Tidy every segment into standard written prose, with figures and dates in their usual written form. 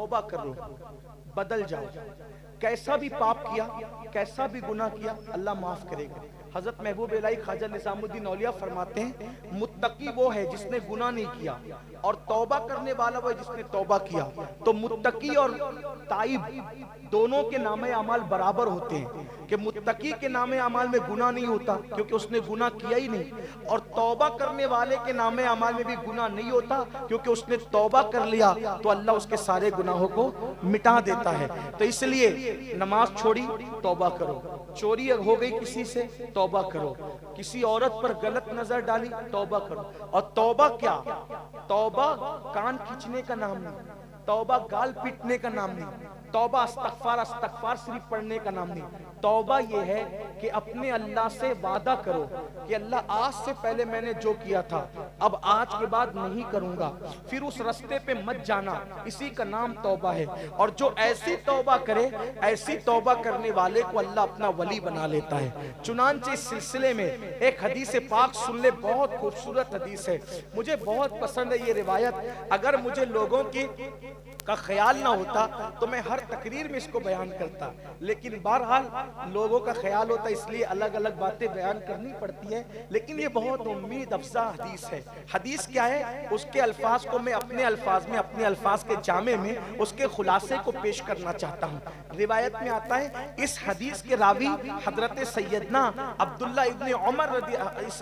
तौबा कर लो, बदल जाओ। कैसा भी पाप किया, कैसा भी गुनाह किया, अल्लाह माफ करेगा। हजरत महबूब इलाही ख्वाजा निजामुद्दीन औलिया फरमाते हैं, मुत्तकी वो है जिसने गुनाह नहीं किया और तौबा करने वाला वो है जिसने तौबा किया। तो मुत्तकी और ताइब दोनों के नामे अमाल बराबर होते हैं कि मुत्तकी के नामे अमाल में गुनाह नहीं होता क्योंकि उसने गुनाह किया ही नहीं, और तौबा करने वाले के नामे अमाल में भी गुनाह नहीं होता क्योंकि उसने तौबा कर लिया तो अल्लाह उसके सारे गुनाहों को मिटा देता है। तो इसलिए नमाज छोड़ी, तौबा करो। चोरी हो गई किसी से, तौबा करो। किसी औरत पर गलत नजर डाली, तौबा करो। और तौबा क्या, तौबा कान खींचने का नाम नहीं, तौबा गाल पीटने का नाम नहीं, तौबा अस्तगफार सिर्फ पढ़ने का नाम नहीं। तौबा ये है कि अपने अल्लाह से वादा करो कि अल्लाह आज से पहले मैंने जो किया था अब आज के बाद नहीं करूंगा, फिर उस रास्ते पे मत जाना, इसी का नाम तौबा है। और जो ऐसी तौबा करे, ऐसी तौबा करने वाले को अल्लाह अपना वली बना लेता है। चुनांचे इस सिलसिले में एक हदीस पाक सुन ले, बहुत खूबसूरत हदीस है, मुझे बहुत पसंद है ये रिवायत। अगर मुझे लोगों की का ख्याल ना होता तो मैं हर तकरीर में इसको बयान करता, लेकिन बहरहाल लोगों का ख्याल होता इसलिए अलग अलग बातें बयान करनी पड़ती है। लेकिन ये बहुत उम्मीद अफजा हदीस है। हदीस क्या है, उसके अल्फाज को मैं अपने अल्फाज में, अपने अल्फाज के जामे में उसके खुलासे को पेश करना चाहता हूँ। रिवायत में आता है, इस हदीस के रावी हजरत सैयदना अब्दुल्ला इब्न उमर रदी,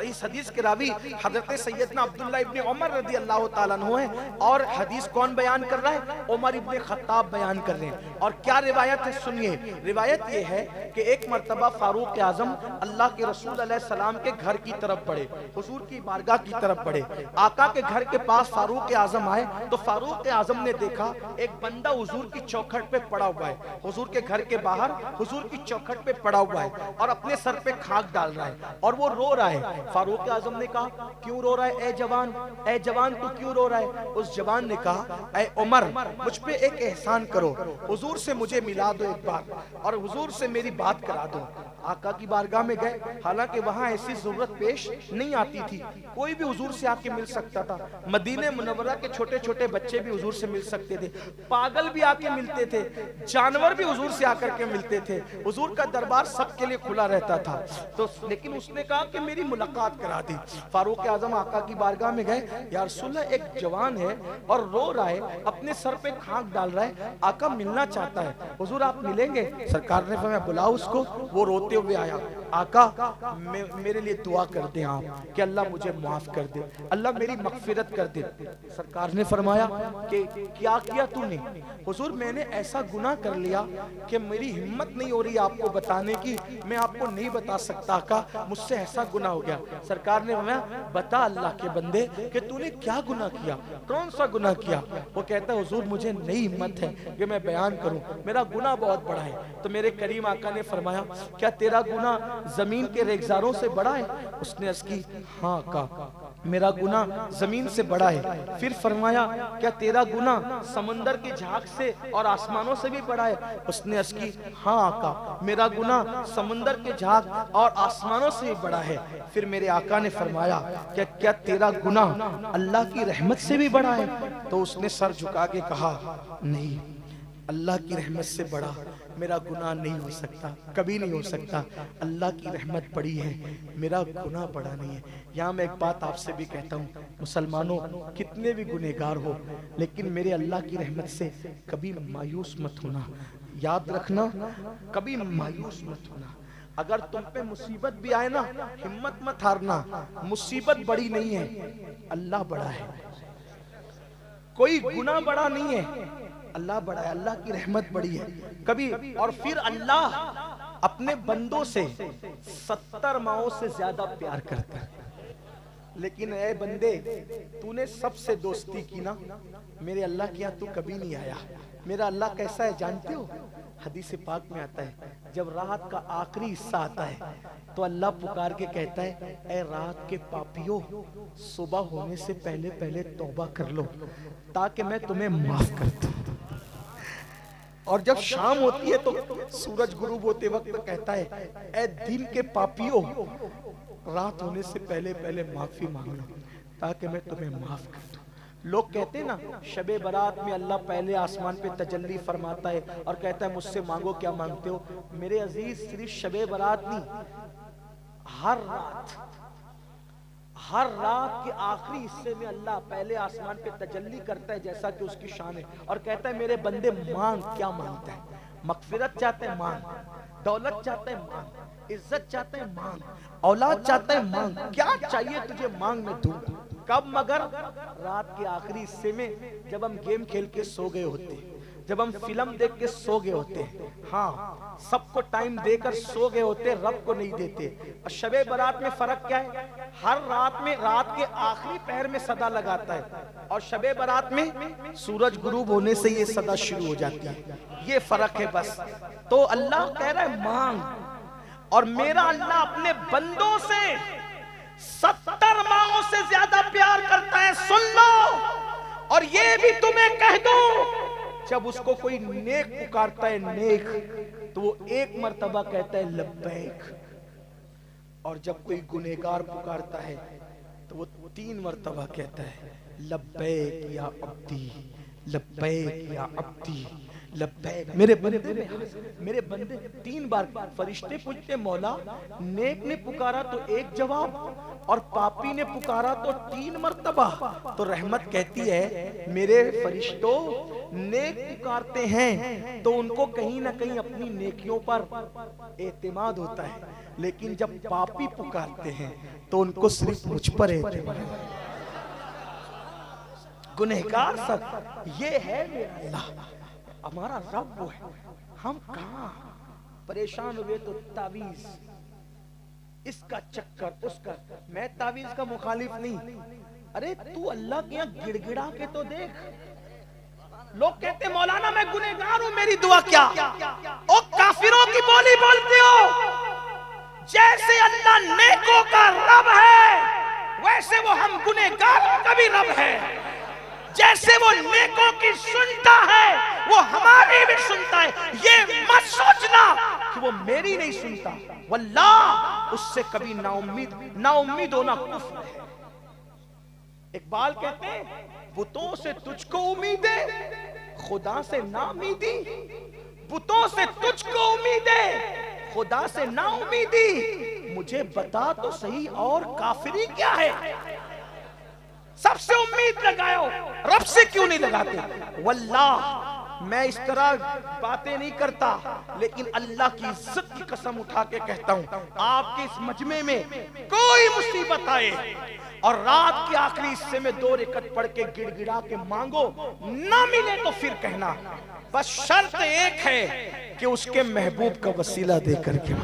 इस हदीस के रावी हजरत सैयदना अब्दुल्ला इब्न उमर रदी अल्लाह ताला अन्हु है। और हदीस कौन बयान कर रहा है, उमर इब्ने खत्ताब बयान कर रहे हैं। और क्या रिवायत है सुनिए। रिवायत ये है कि एक मर्तबा फारूक आजम अल्लाह के रसूल अलैहि सलाम के घर की तरफ बढ़े, हुजूर की बारगाह की तरफ बढ़े। आका के घर के पास फारूक आजम आए तो फारूक आजम ने देखा एक बंदा हुजूर की चौखट पे पड़ा हुआ है, हुजूर के घर के बाहर हुजूर की चौखट पे पड़ा हुआ है और अपने सर पे खाक डाल रहा है और वो रो रहा है। फारूक आजम ने कहा, क्यों रो रहा है ए जवान, ए जवान तू क्यों रो रहा है। उस जवान ने कहा, ए उमर मुझ पे एक एहसान करो, हुजूर से मुझे मिला दो एक बार और हुजूर से मेरी बात करा दो। आका की बारगाह में गए, हालांकि वहां ऐसी जरूरत पेश नहीं आती थी, कोई भी हुजूर से आके मिल सकता था। मदीने मुनव्वरा के छोटे छोटे बच्चे भी हुजूर से मिल सकते थे, पागल भी आके मिलते थे, जानवर भी हुजूर से आकर के मिलते थे। हुजूर का दरबार सबके लिए खुला रहता था। तो लेकिन उसने कहा कि मेरी मुलाकात करा दी। फारूक आजम आका की बारगाह में गए, या रसूलल्लाह एक जवान है और रो रहा है, अपने सर पे खाक डाल रहा है, आका मिलना चाहता है, हुजूर आप मिलेंगे। सरकार ने फरमाया बुलाओ उसको। वो रोते हुए आया, आका मेरे लिए दुआ कर दे आप कि अल्लाह मुझे माफ कर दे, अल्लाह मेरी मगफिरत कर दे। सरकार ने फरमाया कि क्या किया तूने। हुजूर मैंने ऐसा गुनाह कर लिया कि मेरी हिम्मत नहीं हो रही आपको बताने की, मैं आपको नहीं बता सकता आका, मुझसे ऐसा गुनाह हो गया। सरकार ने फरमाया बता अल्लाह के बंदे कि तूने क्या गुनाह किया, कौन सा गुनाह किया। वो कहता है हुजूर मुझे नहीं हिम्मत है कि मैं बयान करूं, मेरा गुनाह बहुत बड़ा है। तो मेरे करीम आका ने फरमाया क्या तेरा गुनाह जमीन के रेगजारों से बड़ा है। उसने अर्ज की हाँ आका मेरा गुनाह जमीन से बड़ा है। फिर फरमाया क्या तेरा गुनाह समंदर की झाग से और आसमानों से भी बड़ा है। उसने अर्ज की हाँ आका मेरा गुनाह समंदर के झाग और आसमानों से भी बड़ा है। फिर मेरे आका ने फरमाया क्या तेरा गुनाह अल्लाह की रहमत से भी बड़ा है। तो उसने सर झुका के कहा नहीं, अल्लाह की रहमत से बड़ा मेरा गुनाह नहीं हो सकता, कभी नहीं हो सकता। अल्लाह की रहमत बड़ी है, मेरा गुनाह बड़ा नहीं है। यहाँ मैं एक बात आपसे भी कहता हूँ, मुसलमानों कितने भी गुनहगार हो लेकिन मेरे अल्लाह की रहमत से कभी मायूस मत होना। याद रखना, कभी मायूस मत होना। अगर तुम पे मुसीबत भी आए ना, हिम्मत मत हारना। मुसीबत बड़ी नहीं है, अल्लाह बड़ा है। कोई गुनाह बड़ा नहीं है, अल्लाह बड़ा है, अल्लाह की रहमत बड़ी है। कभी और फिर अल्लाह अपने बंदों से 70 माओं से ज्यादा प्यार करता है। लेकिन ऐ बंदे तूने सबसे दोस्ती की ना, मेरे अल्लाह के यहाँ तू कभी नहीं आया। मेरा अल्लाह कैसा है जानते हो, हदीस पाक में आता है जब रात का आखिरी हिस्सा आता है तो अल्लाह पुकार के कहता है ऐ रात के पापियों सुबह होने से पहले पहले तौबा कर लो ताकि मैं तुम्हें माफ कर दूं। और जब शाम होती है तो सूरज गुरूब होते वक्त कहता है ऐ दिन के पापियों रात होने से पहले पहले माफी मांग लो ताकि मैं तुम्हें माफ कर दूं। लोग कहते हैं ना, शबे बारात में अल्लाह पहले आसमान पे तजल्ली फरमाता है और कहता है मुझसे मांगो क्या मांगते हो। मेरे अजीज, सिर्फ शबे बारात नहीं, हर रात के आखिरी हिस्से में अल्लाह पहले आसमान पे तजल्ली करता है जैसा कि उसकी शान है, और कहता है मेरे बंदे मांग, क्या मांगता है? मगफिरत चाहते हैं मांग, दौलत चाहते हैं मांग, इज्जत चाहते हैं मांग, औलाद चाहते हैं मांग, क्या चाहिए तुझे मांग, मैं दूंगा। कब? मगर रात के आखिरी हिस्से में, जब हम गेम खेल के सो गए होते, जब हम फिल्म देख के सो गए होते, हाँ, सबको टाइम देकर सो गए होते, रब को नहीं देते। और शबे बारात में फर्क क्या है? हर रात में रात के आखिरी पहर में सदा लगाता है, और शबे बारात में सूरज गुरूब होने से ये सदा शुरू हो जाती है। ये फर्क है बस। तो अल्लाह कह रहा है मांग, और मेरा अल्लाह अपने बंदों से 70 माओं से ज्यादा प्यार करता है। सुन लो, और ये भी तुम्हें कह दूं, जब उसको कोई नेक पुकारता है, नेक, तो वो एक मर्तबा कहता है लब्बैक, और जब कोई गुनहगार पुकारता है तो वो 3 मर्तबा कहता है लब्बैक या अब्दी, लब्बैक या अब्दी, लब्बैक। मेरे बंदे 3 बार। फरिश्ते पूछते मौला, नेक ने पुकारा तो एक जवाब, और पापी ने पुकारा तो 3 मर्तबा। तो रहमत कहती है मेरे फरिश्तों, नेक पुकारते हैं तो उनको कहीं ना कहीं अपनी नेकियों पर एतमाद होता है, लेकिन जब पापी पुकारते हैं तो उनको सिर्फ मुझ पर एतमाद है। गुनहगार सब, ये है मेरा अल्लाह, हमारा रब वो है। हम कहां परेशान हुए तो तावीज, इसका चक्कर, उसका। मैं तावीज का मुखालिफ नहीं, अरे तू अल्लाह के यहाँ गिड़गिड़ा के तो देख। लोग कहते मौलाना मैं गुनहगार हूं, मेरी दुआ क्या? ओ काफिरों की बोली बोलते हो। जैसे अल्लाह नेकों का रब है, वैसे वो हम गुनहगारों का भी रब है। जैसे वो नेकों की सुनता है, वो हमारी भी सुनता है। ये मत सोचना कि वो मेरी नहीं सुनता, वल्लाह उससे कभी नाउम्मीद होना कुफ्र है। इकबाल कहते हैं बुतों से तुझको उम्मीद है, खुदा से ना उम्मीदी। बुतों से तुझको उम्मीद है, खुदा से ना उम्मीदी। मुझे बता तो सही और काफिरी क्या है? सबसे उम्मीद लगाओ, रब से क्यों नहीं लगाते? वल्लाह मैं इस तरह बातें नहीं करता, लेकिन अल्लाह की इज्जत की कसम उठा के कहता हूं, आपके इस मजमे में कोई मुसीबत आए और रात के आखिरी हिस्से में 2 रकअत पढ़ के गिड़गिड़ा के मांगो, ना मिले तो फिर कहना, बस शर्त एक है कि उसके महबूब का वसीला देकर के।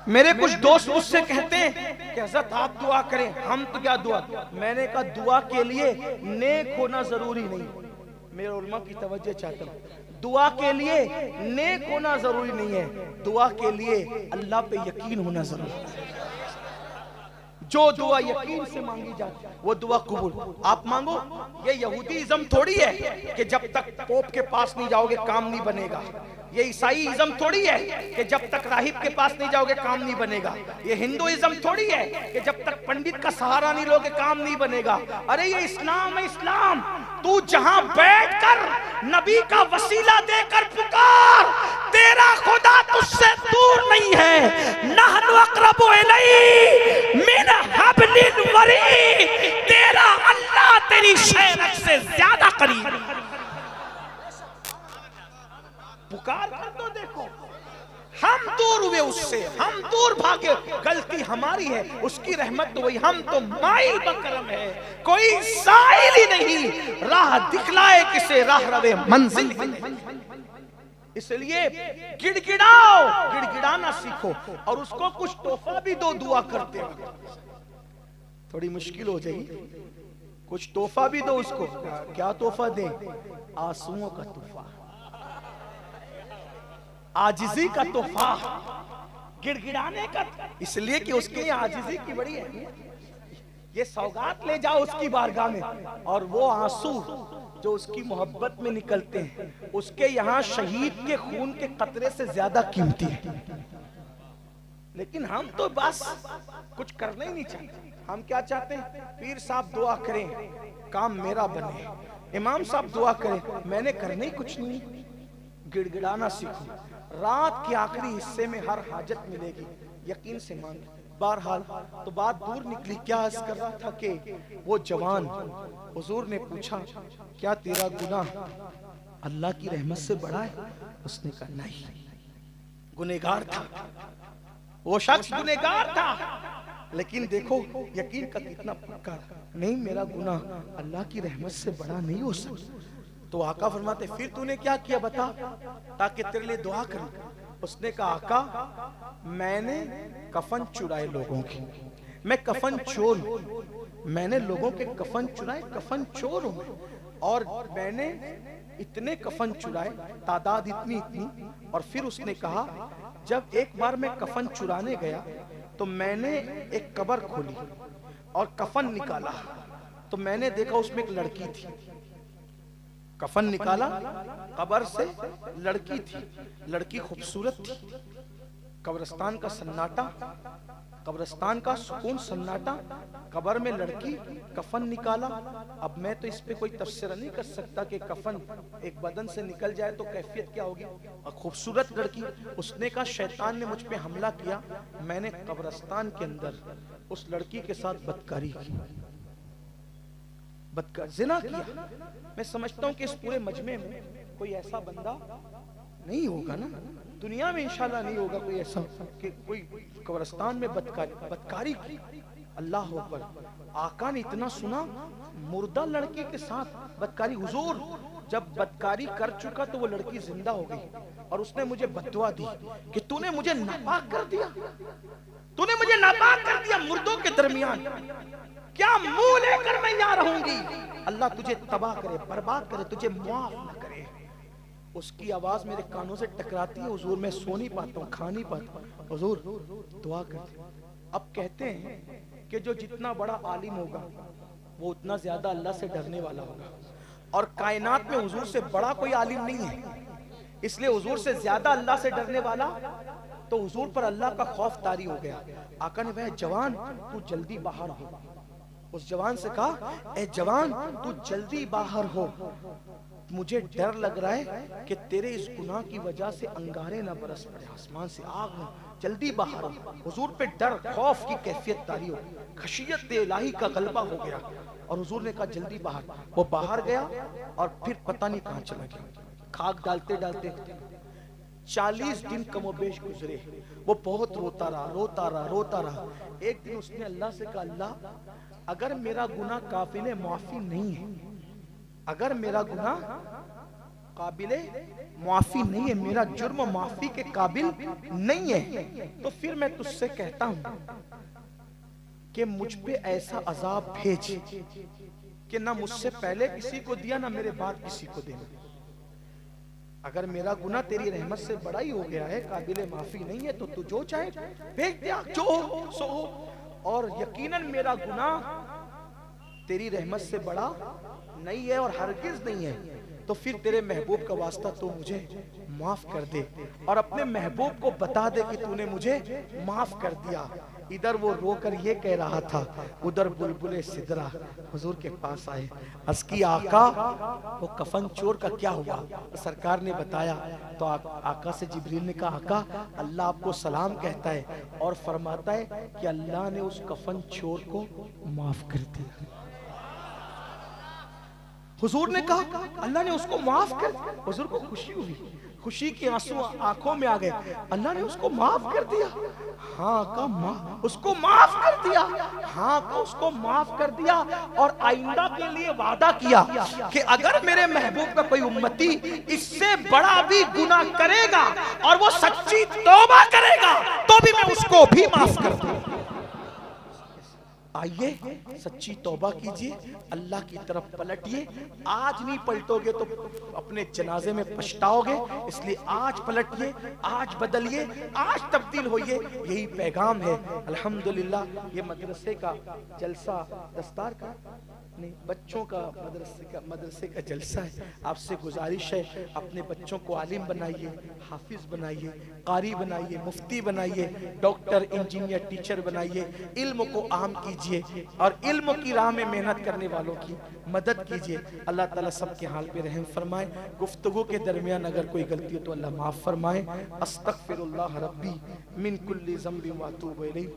मेरे कुछ दोस्त मुझसे कहते हैं कि हज़रत आप दुआ करें, हम तो क्या दुआ। मैंने कहा दुआ के लिए नेक होना जरूरी नहीं। मेरे उलमा की तवज्जो चाहता हूं, दुआ के लिए नेक होना जरूरी नहीं है, दुआ के लिए अल्लाह पे यकीन होना जरूरी है। जो दुआ यकीन से मांगी जाती है वो दुआ कबूल। आप मांगो, ये यहूदीइज्म थोड़ी है कि जब तक पोप के पास नहीं जाओगे काम नहीं बनेगा। ये ईसाईइज्म थोड़ी है कि जब तक राहिब के पास नहीं जाओगे काम नहीं बनेगा। ये हिंदुइज्म थोड़ी है कि जब तक पंडित का सहारा नहीं लोगे काम नहीं बनेगा। अरे ये इस्लाम है, इस्लाम। तू जहां बैठकर नबी का वसीला देकर पुकार, तेरा खुदा तुझसे दूर नहीं है। नहनु अक़रबु इलैहि मिन हब्लिल वरीद, तेरा अल्लाह तेरी शहरत से ज्यादा करीब। पुकार कर तो देखो, हम दूर हुए उससे, हम दूर भागे, गलती हमारी है, उसकी रहमत तो वही। हम तो माइल बकरम है, कोई साइल ही नहीं, राह दिखलाए किसे राह रवे मंजिल। इसलिए गिड़गिड़ाओ, गिड़गिड़ाना सीखो, और उसको कुछ तोहफा भी दो दुआ करते वक्त। थोड़ी मुश्किल हो जाएगी, कुछ तोहफा भी दो उसको। क्या तोहफा दे? आंसुओं का तोहफा, आजिजी का तोहफा, गिड़गिड़ाने का। इसलिए कि उसके आजिजी की बड़ी है। ये सौगात ले जाओ उसकी बारगाह में, और वो आंसू जो उसकी मोहब्बत में निकलते हैं उसके यहाँ शहीद के खून के कतरे से ज्यादा कीमती है। लेकिन हम तो बस कुछ करना ही नहीं चाहते। हम क्या चाहते हैं? पीर साहब दुआ करें काम मेरा बने, इमाम साहब दुआ करें, मैंने करने ही कुछ नहीं। गिड़गिड़ाना सीखो, रात के आखिरी हिस्से में हर हाजत मिलेगी, यकीन से मांग। बहरहाल तो बात दूर निकली। क्या अर्ज कर रहा था कि वो जवान, हुजूर ने पूछा क्या तेरा गुनाह अल्लाह की रहमत से बड़ा है? उसने कहा नहीं, गुनहगार था वो शख्स, गुनहगार था, लेकिन देखो यकीन का कितना पक्का, नहीं मेरा गुनाह अल्लाह की रहमत से बड़ा नहीं हो सकता। तो आका फरमाते फिर तूने क्या किया बता, ताकि तेरे लिए दुआ करूं। उसने कहा आका मैंने कफन चुराए लोगों की, मैं कफन चोर हूं, मैंने लोगों के कफन चुराए, कफन चोर हूं। और मैंने इतने कफन चुराए, तादाद इतनी इतनी। और फिर उसने कहा जब एक बार मैं कफन चुराने गया तो मैंने एक कब्र खोली और कफन निकाला, तो मैंने देखा उसमें एक लड़की थी। कफन निकाला, कब्र से लड़की थी, लड़की खूबसूरत थी। कब्रिस्तान का सन्नाटा, कब्रिस्तान का सुकून सन्नाटा, कब्र में लड़की, कफन निकाला। अब मैं तो इस पे कोई तफसीर नहीं कर सकता कि कफन एक बदन से निकल जाए तो कैफियत क्या होगी। और खूबसूरत लड़की, उसने कहा शैतान ने मुझ पे हमला किया, मैंने कब्रिस्तान के अंदर उस लड़की के साथ बदकारी की, जिना किया। मैं समझता हूँ कि इस पूरे मजमे में कोई ऐसा बंदा नहीं होगा ना, दुनिया में इंशाल्लाह नहीं होगा कोई ऐसा कि कोई कब्रिस्तान में बदकारी की। अल्लाह अकबर। आका ने इतना सुना, मुर्दा लड़की के साथ बदकारी। हुजूर जब बदकारी कर चुका तो वो लड़की जिंदा हो गई और उसने मुझे बददुआ दी कि तूने मुझे नापाक कर दिया, तूने मुझे नापाक कर दिया मुर्दों के दरमियान, क्या मुंह लेकर मैं यहाँ रहूंगी? अल्लाह तुझे तबाह करे, बर्बाद करे, तुझे माफ न करे। उसकी आवाज मेरे कानों से टकराती है, हुजूर मैं सो नहीं पाता हूँ, खा नहीं पाता हूँ, हुजूर दुआ कर। अब कहते हैं कि जो जितना बड़ा आलिम होगा वो उतना ज्यादा अल्लाह से डरने वाला होगा, और कायनात में हुजूर से बड़ा कोई आलिम नहीं है, इसलिए हुजूर से ज्यादा अल्लाह से डरने वाला। तो हुजूर पर अल्लाह का खौफ तारी हो गया। आका ने वह जवान तू जल्दी बाहर हो, उस जवान से कहा ए जवान तू जल्दी बाहर हो, मुझे डर लग रहा है कि तेरे इस गुनाह की वजह से अंगारे ना बरस पड़े, आसमान से आग ना, जल्दी बाहर हो। हुजूर पे डर खौफ की कैफियत तारी हो, खशियत इलाही का गलबा हो गया और हुजूर ने कहा जल्दी बाहर। वो बाहर गया और फिर पता नहीं कहां चला गया। खाक डालते डालते 40 दिन कमोबेश गुजरे। वो बहुत रोता रहा, रोता रहा, रोता रहा। एक दिन उसने अल्लाह से कहा अल्लाह अगर मेरा गुनाह काबिले माफी नहीं है, अगर मेरा गुनाह काबिले माफी नहीं है, मेरा जुर्म माफी के काबिल नहीं है, तो फिर मैं तुझसे कहता हूं कि मुझ पे ऐसा अजाब भेज कि ना मुझसे पहले किसी को दिया ना मेरे बाद किसी को देना। अगर मेरा गुनाह तेरी रहमत से बड़ा ही हो गया है, काबिले माफी नहीं है, तो तू जो चाहे भेज दे, जो हो सो हो। और यकीनन मेरा गुनाह तेरी रहमत से बड़ा नहीं है और हरगिज नहीं है, तो फिर तेरे महबूब का वास्ता तू मुझे माफ कर दे और अपने महबूब को बता दे कि तूने मुझे माफ कर दिया। इधर वो रोकर ये कह रहा था, उधर बुलबुले सिदरा हुजूर के पास आए। अस्की आका वो कफन चोर का क्या हुआ? सरकार ने बताया तो आका से जिब्रील ने कहा आका अल्लाह आपको सलाम कहता है और फरमाता है कि अल्लाह ने उस कफन चोर को माफ कर दिया। हुजूर ने कहा अल्लाह ने उसको माफ कर दिया। हुजूर को खुशी हुई, खुशी के आंसू आंखों में आ गए। अल्लाह ने उसको माफ कर दिया। हाँ का उसको माफ कर दिया। हाँ का उसको माफ कर दिया और आइंदा के लिए वादा किया कि अगर मेरे महबूब का कोई उम्मती इससे बड़ा भी गुनाह करेगा और वो सच्ची तौबा करेगा तो भी मैं उसको भी माफ कर दूंगा। आइए सच्ची तौबा कीजिए, अल्लाह की तरफ पलटिए। आज नहीं पलटोगे तो अपने जनाजे में पछताओगे, इसलिए आज पलटिए, आज बदलिए, आज तब्दील होइए। यही पैगाम है। अल्हम्दुलिल्लाह ये मदरसे का जलसा दस्तार का नहीं, बच्चों का मदरसे का जलसा है। आपसे गुजारिश है, अपने बच्चों को आलिम बनाइए, हाफिज बनाइए, कारी बनाइए, मुफ्ती बनाइए, डॉक्टर, इंजीनियर, टीचर बनाइए। इल्म को आम कीजिए और इल्म की राह में मेहनत करने वालों की मदद कीजिए। अल्लाह ताला सबके हाल पे रहम फरमाए। गुफ्तगू के दरमियान अगर कोई गलती हो तो अल्लाह माफ फरमाए। अस्तगफिरुल्लाह रब्बी मिन कुल्ली ज़ंबि व अतूबु इलैह।